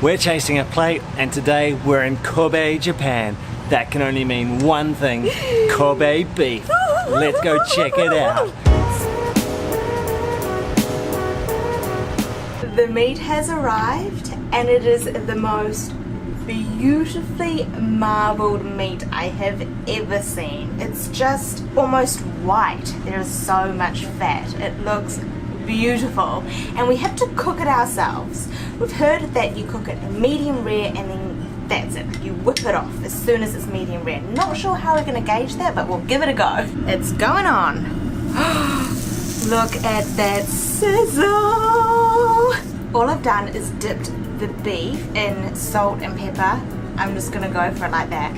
We're chasing a plate, and today we're in Kobe, Japan. That can only mean one thing, Kobe beef. Let's go check it out. The meat has arrived and it is the most beautifully marbled meat I have ever seen. It's just almost white. There is so much fat. It looks beautiful, and we have to cook it ourselves. We've heard that you cook it medium rare and then that's it. You whip it off as soon as it's medium rare. Not sure how we're going to gauge that, but we'll give it a go. It's going on. Look at that sizzle! All I've done is dipped the beef in salt and pepper. I'm just going to go for it like that.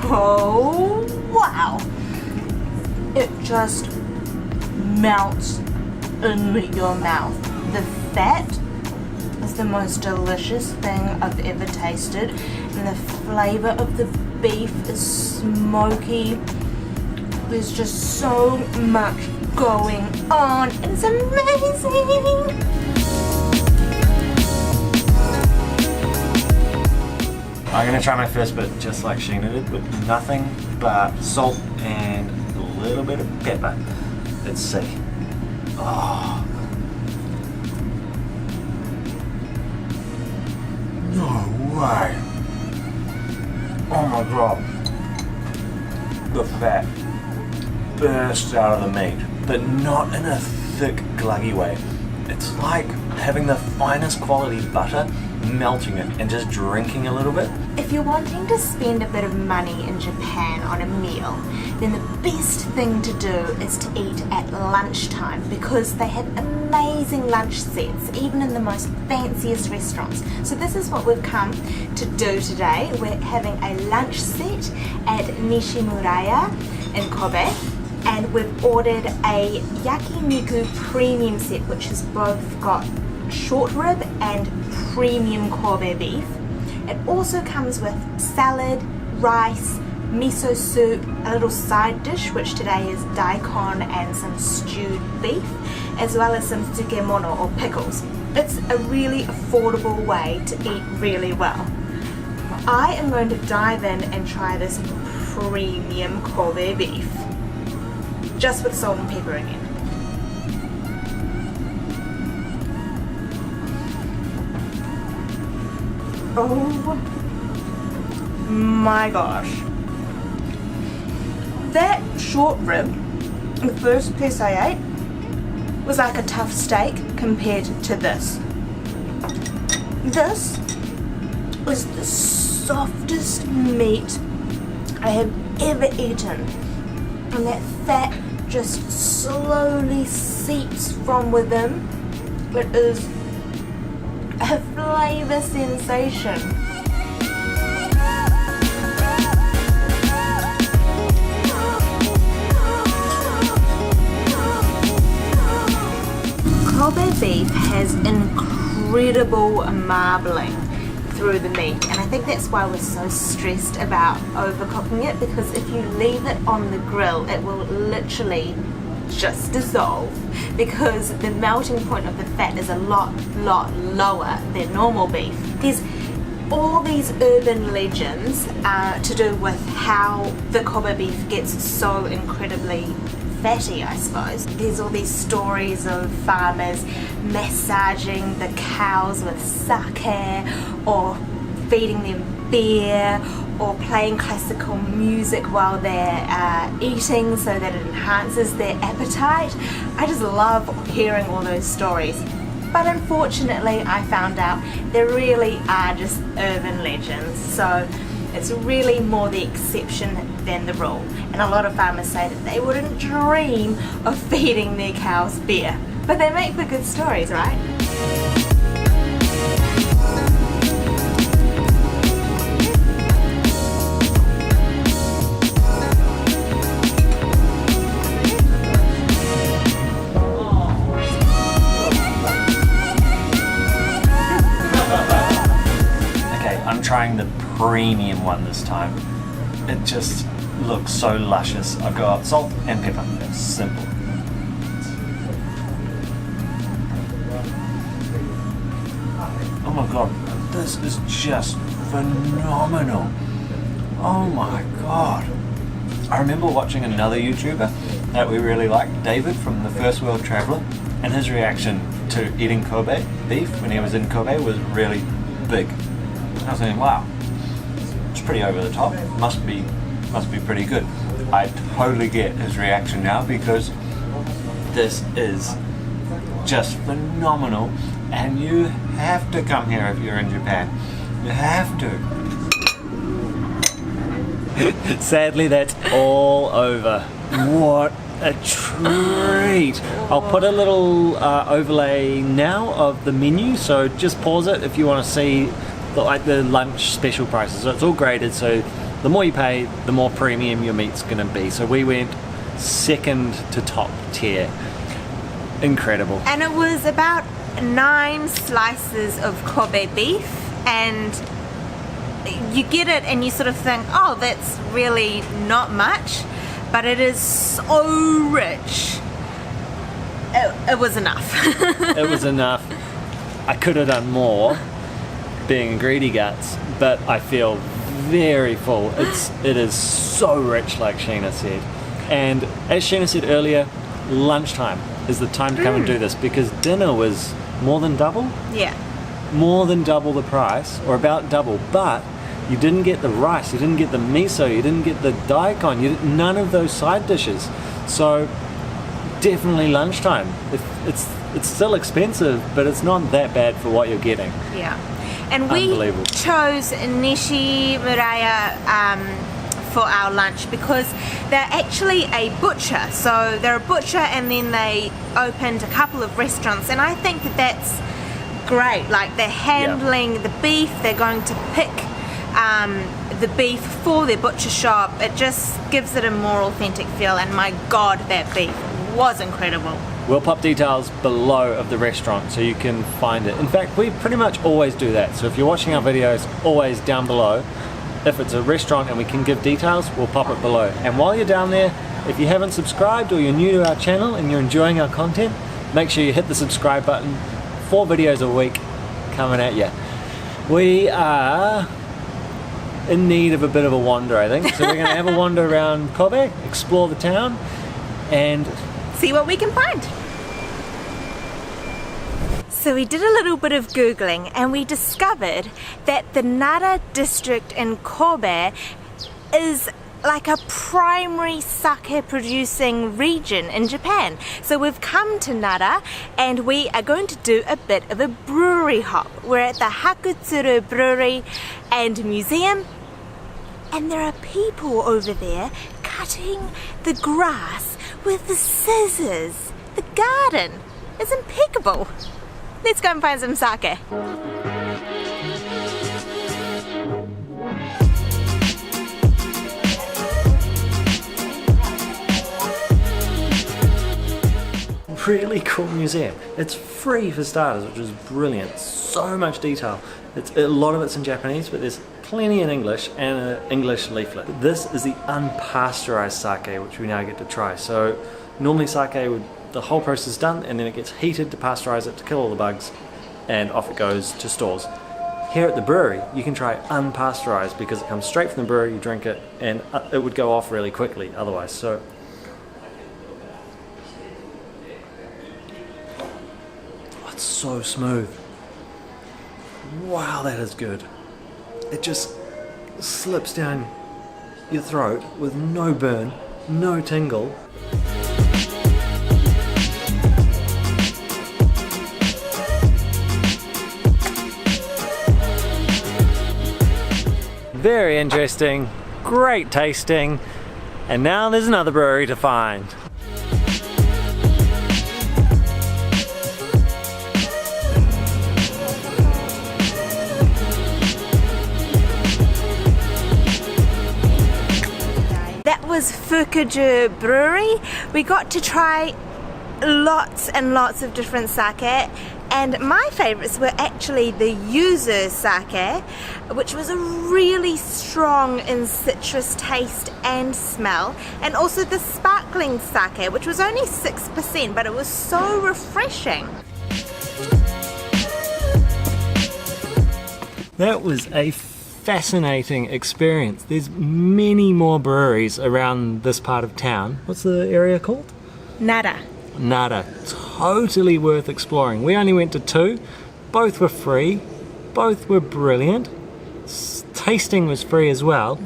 Oh, wow! It just melts in your mouth. The fat is the most delicious thing I've ever tasted, and the flavor of the beef is smoky. There's just so much going on. It's amazing! I'm gonna try my first bit just like Sheena did, with nothing but salt and a little bit of pepper. Let's see. Oh. No way. Oh my god. The fat bursts out of the meat, but not in a thick, gluggy way. It's like having the finest quality butter, melting it and just drinking a little bit. If you're wanting to spend a bit of money in Japan on a meal, then the best thing to do is to eat at lunchtime, because they have amazing lunch sets, even in the most fanciest restaurants. So this is what we've come to do today. We're having a lunch set at Nishimuraya in Kobe, and we've ordered a yakiniku premium set, which has both got short rib and premium Kobe beef. It also comes with salad, rice, miso soup, a little side dish, which today is daikon and some stewed beef, as well as some tsukemono or pickles. It's a really affordable way to eat really well. I am going to dive in and try this premium Kobe beef, just with salt and pepper again. Oh my gosh. That short rib, the first piece I ate, was like a tough steak compared to this. This is the softest meat I have ever eaten. And that fat just slowly seeps from within. It is a flavor sensation. Kobe beef has incredible marbling through the meat, and I think that's why we're so stressed about overcooking it, because if you leave it on the grill it will literally just dissolve, because the melting point of the fat is a lot lower than normal beef. There's all these urban legends to do with how the Kobe beef gets so incredibly fatty, I suppose. There's all these stories of farmers massaging the cows with sake, or feeding them beer, or playing classical music while they're eating so that it enhances their appetite. I just love hearing all those stories. But unfortunately I found out they really are just urban legends, so it's really more the exception than the rule. And a lot of farmers say that they wouldn't dream of feeding their cows beer. But they make for good stories, right? Okay, I'm trying the premium one this time. It just looks so luscious. I've got salt and pepper. It's simple. Oh my god, this is just phenomenal. Oh my god. I remember watching another YouTuber that we really liked, David from the First World Traveller, and his reaction to eating Kobe beef when he was in Kobe was really big. I was thinking, wow, it's pretty over the top. Must be pretty good. I totally get his reaction now because this is just phenomenal, and you have to come here if you're in Japan. You have to. Sadly, that's all over. What a treat! I'll put a little overlay now of the menu, so just pause it if you want to see the lunch special prices. So it's all graded, so the more you pay, the more premium your meat's going to be. So we went second to top tier. Incredible. And it was about 9 slices of Kobe beef, and you get it and you sort of think, oh, that's really not much, but it is so rich. It was enough. It was enough. I could have done more, being greedy guts, but I feel very full. It is so rich, like Sheena said. And as Sheena said earlier, lunchtime is the time to come and do this, because dinner was more than double. Yeah. More than double the price, or about double, but you didn't get the rice, you didn't get the miso, you didn't get the daikon, none of those side dishes. So definitely lunchtime. It's still expensive, but it's not that bad for what you're getting. Yeah. And we chose Nishimuraya for our lunch because they're actually a butcher. So they're a butcher, and then they opened a couple of restaurants, and I think that that's great. Like, they're handling the beef, they're going to pick the beef for their butcher shop. It just gives it a more authentic feel, and my god, that beef was incredible. We'll pop details below of the restaurant so you can find it. In fact, we pretty much always do that. So if you're watching our videos, always down below. If it's a restaurant and we can give details, we'll pop it below. And while you're down there, if you haven't subscribed or you're new to our channel and you're enjoying our content, make sure you hit the subscribe button. 4 videos a week coming at you. We are in need of a bit of a wander, I think. So we're going to have a wander around Kobe, explore the town, and see what we can find. So we did a little bit of Googling, and we discovered that the Nara district in Kobe is like a primary sake producing region in Japan. So we've come to Nara and we are going to do a bit of a brewery hop. We're at the Hakutsuru Brewery and Museum, and there are people over there cutting the grass with the scissors. The garden is impeccable. Let's go and find some sake. Really cool museum. It's free for starters, which is brilliant. So much detail. A lot of it's in Japanese, but there's plenty in English and an English leaflet. This is the unpasteurized sake, which we now get to try. So normally sake the whole process is done, and then it gets heated to pasteurize it to kill all the bugs, and off it goes to stores. Here at the brewery, you can try unpasteurized because it comes straight from the brewery, you drink it, and it would go off really quickly otherwise. So it's so smooth. Wow, that is good. It just slips down your throat with no burn, no tingle. Very interesting, great tasting, and now there's another brewery to find. That was Fukuju Brewery. We got to try lots and lots of different sake. And my favourites were actually the yuzu sake, which was a really strong in citrus taste and smell, and also the sparkling sake, which was only 6%, but it was so refreshing. That was a fascinating experience. There's many more breweries around this part of town. What's the area called? Nara. Nara. Totally worth exploring. We only went to 2. Both were free. Both were brilliant. Tasting was free as well.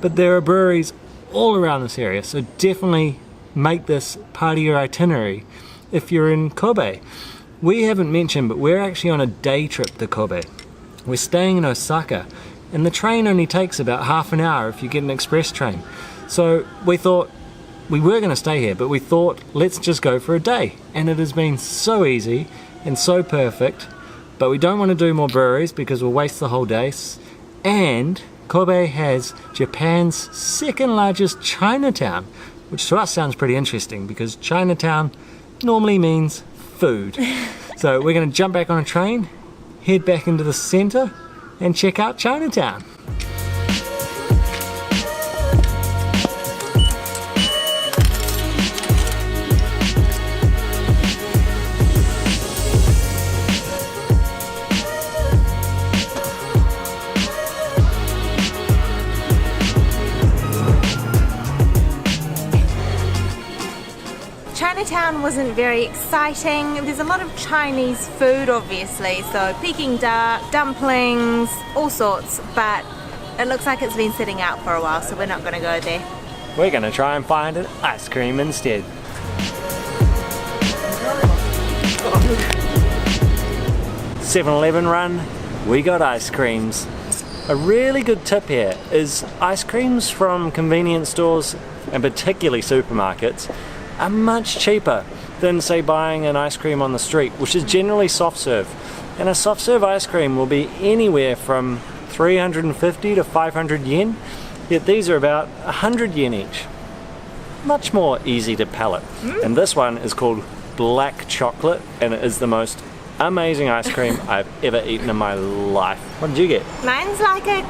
But there are breweries all around this area, so definitely make this part of your itinerary if you're in Kobe. We haven't mentioned, but we're actually on a day trip to Kobe. We're staying in Osaka, and the train only takes about half an hour if you get an express train. So we thought, we were going to stay here, but we thought, let's just go for a day. And it has been so easy and so perfect, but we don't want to do more breweries because we'll waste the whole day. And Kobe has Japan's second largest Chinatown, which to us sounds pretty interesting because Chinatown normally means food. So we're going to jump back on a train, head back into the center, and check out Chinatown. Chinatown wasn't very exciting. There's a lot of Chinese food, obviously, so Peking duck, dumplings, all sorts, but it looks like it's been sitting out for a while, so we're not going to go there. We're going to try and find an ice cream instead. 7-Eleven run, we got ice creams. A really good tip here is ice creams from convenience stores, and particularly supermarkets, are much cheaper than, say, buying an ice cream on the street, which is generally soft serve. And a soft serve ice cream will be anywhere from 350 to 500 yen, yet these are about 100 yen each. Much more easy to palate. And this one is called black chocolate, and it is the most amazing ice cream I've ever eaten in my life. What did you get? Mine's like a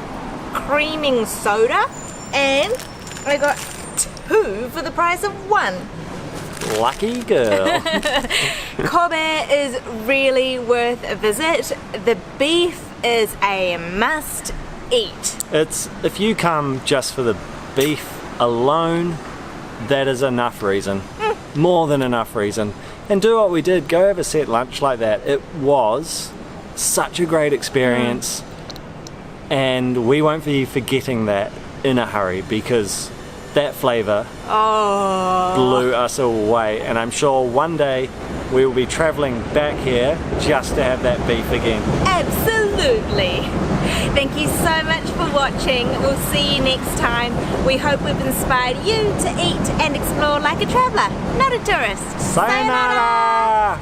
creaming soda, and I got 2 for the price of 1. Lucky girl. Kobe is really worth a visit. The beef is a must eat. It's, if you come just for the beef alone, that is enough reason. More than enough reason. And do what we did, go have a set lunch like that. It was such a great experience, and we won't be forgetting that in a hurry because that flavour blew us away, and I'm sure one day we will be travelling back here just to have that beef again. Absolutely. Thank you so much for watching. We'll see you next time. We hope we've inspired you to eat and explore like a traveller, not a tourist. Sayonara!